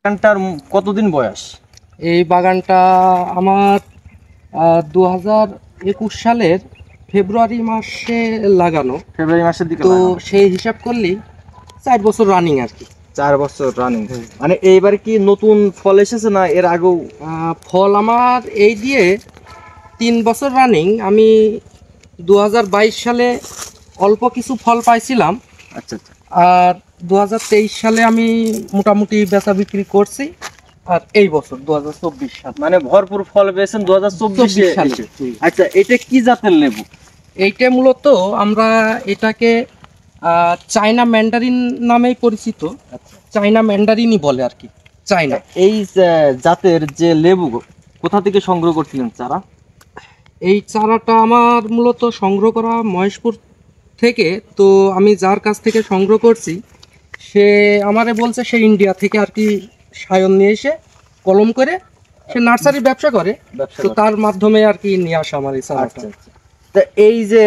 বাগানটার কতদিন বয়স? এই বাগানটা আমার 2021 সালের ফেব্রুয়ারি মাসে লাগানো। ফেব্রুয়ারি মাসের দিকে তো লাগানো। সেই হিসাব করলেই 4 বছর রানিং আর কি। 4 বছর রানিং। মানে এইবার কি নতুন ফল এসেছে না এর আগেও? ফল আমার এই দিয়ে 3 বছর রানিং। আমি 2022 সালে অল্প কিছু ফল পাইছিলাম, আচ্ছা আচ্ছা। আর 2023 সালে আমি মোটামুটি বেচা বিক্রি করছি, আর এই বছর 2024 সাল মানে ভরপুর ফল পেয়েছেন 2024 সালে। আচ্ছা, এটা কি জাতের লেবু? এইটা মূলত আমরা এটাকে চায়না ম্যান্ডারিন নামেই পরিচিত। আচ্ছা, চায়না ম্যান্ডারিনই বলে আর কি, চায়না। এই জাতের যে লেবু কোথা থেকে সংগ্রহ করছিলেন চারা? এই চারাটা আমার মূলত সংগ্রহ করা মহেশপুর থেকে। তো আমি যার কাছ থেকে সংগ্রহ করছি সে আমারে বলছে সে ইন্ডিয়া থেকে আর কি সায়ন নিয়ে এসে কলম করে সে নার্সারি ব্যবসা করে। তো তার মাধ্যমে আর কি নিয়ে আসা আমার এই চারাটা। আচ্ছা আচ্ছা। তা এই যে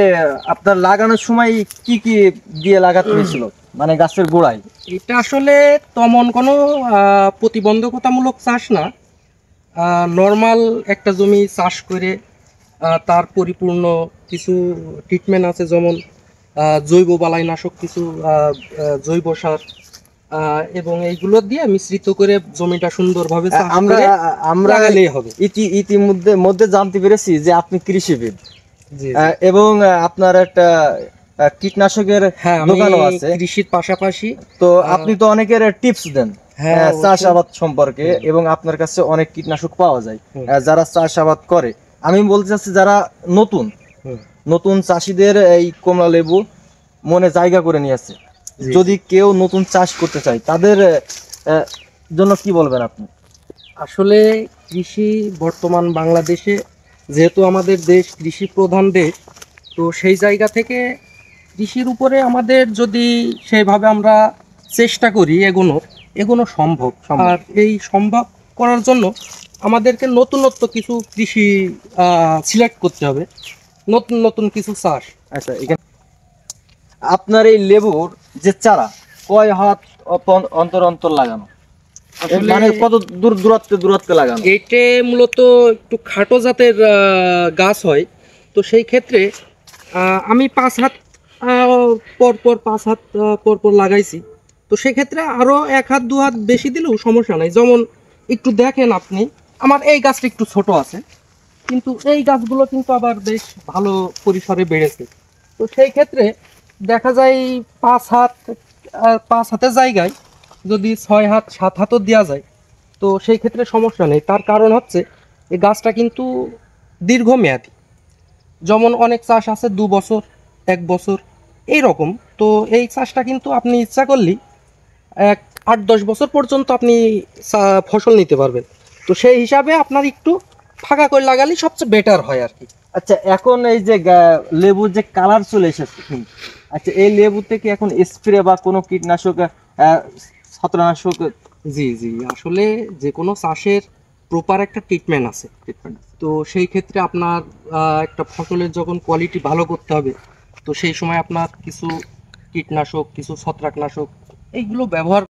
আপনার লাগানোর সময় কি কি দিয়ে লাগাতে হয়েছিল, মানে গাছের গোড়ায়? এটা আসলে তেমন কোনো প্রতিবন্ধকতামূলক চাষ না, নর্মাল একটা জমি চাষ করে তার পরিপূর্ণ কিছু ট্রিটমেন্ট আছে, যেমন জৈব বালাইনাশক কিছু, জৈব সার, এবং এইগুলো দিয়ে মিশ্রিত করে জমিটা সুন্দরভাবে চাষ আমরা করে আমরা লাগালেই হবে। ইতিমধ্যে জানতে পেরেছি যে আপনি কৃষিবিদ, জি, এবং আপনার একটা কীটনাশকের হ্যাঁ, আমি দোকানও আছে। কৃষির পাশাপাশি তো আপনি তো অনেকের টিপস দেন হ্যাঁ, চাষাবাদ সম্পর্কে, এবং আপনার কাছে অনেক কীটনাশক পাওয়া যায় যারা চাষাবাদ করে। আমি বলতে চাচ্ছি যারা নতুন নতুন চাষিদের এই কমলা লেবু মনে জায়গা করে নিয়েছে, যদি কেউ নতুন চাষ করতে চায় তাদের জন্য কি বলবেন আপনি? আসলে কৃষি বর্তমান বাংলাদেশে, যেহেতু আমাদের দেশ কৃষি প্রধান দেশ, তো সেই জায়গা থেকে কৃষির উপরে আমাদের যদি সেইভাবে আমরা চেষ্টা করি এগোনো সম্ভব। আর এই সম্ভব করার জন্য আমাদেরকে নতুনত্ব কিছু কৃষি সিলেক্ট করতে হবে, নতুন নতুন কিছু চাষ। আচ্ছা, এখানে আপনার এই লেবুর যে চারা কয় হাত অন্তর অন্তর লাগানো, মানে কত দূরত্বে লাগানো? এইটা মূলত একটু খাটো জাতের গাছ হয়। তো সেই ক্ষেত্রে আমি 5 হাত পরপর 5 হাত পরপর লাগাইছি। তো সেক্ষেত্রে আরও 1 হাত 2 হাত বেশি দিলেও সমস্যা নাই। যেমন একটু দেখেন আপনি, আমার এই গাছটা একটু ছোট আছে, কিন্তু এই গাছগুলো কিন্তু আবার বেশ ভালো পরিসরে বেড়েছে। তো সেই ক্ষেত্রে দেখা যায় 5 হাত, 5 হাতের জায়গায় যদি 6 হাত 7 হাতও দেওয়া যায়, তো সেই ক্ষেত্রে সমস্যা নেই। তার কারণ হচ্ছে এই গাছটা কিন্তু দীর্ঘমেয়াদী। যেমন অনেক চাষ আছে 2 বছর, 1 বছর এইরকম। তো এই চাষটা কিন্তু আপনি ইচ্ছা করলেই 8-10 বছর পর্যন্ত আপনি ফসল নিতে পারবেন। তো সেই হিসাবে আপনার একটু ফাঁকা করে লাগালেই সবচেয়ে বেটার হয় আর কি। আচ্ছা, এখন এই যে লেবুর যে কালার চলে এসেছে, আচ্ছা এই লেবুতে কি এখন স্প্রে বা কোনো কীটনাশক ছত্রাকনাশক? জি জি, আসলে যে কোনো চাষের প্রপার একটা ট্রিটমেন্ট আছে। তো সেই ক্ষেত্রে আপনার একটা ফসলের যখন কোয়ালিটি ভালো করতে হবে, তো সেই সময় আপনার কিছু কীটনাশক, কিছু ছত্রাকনাশক এইগুলো ব্যবহার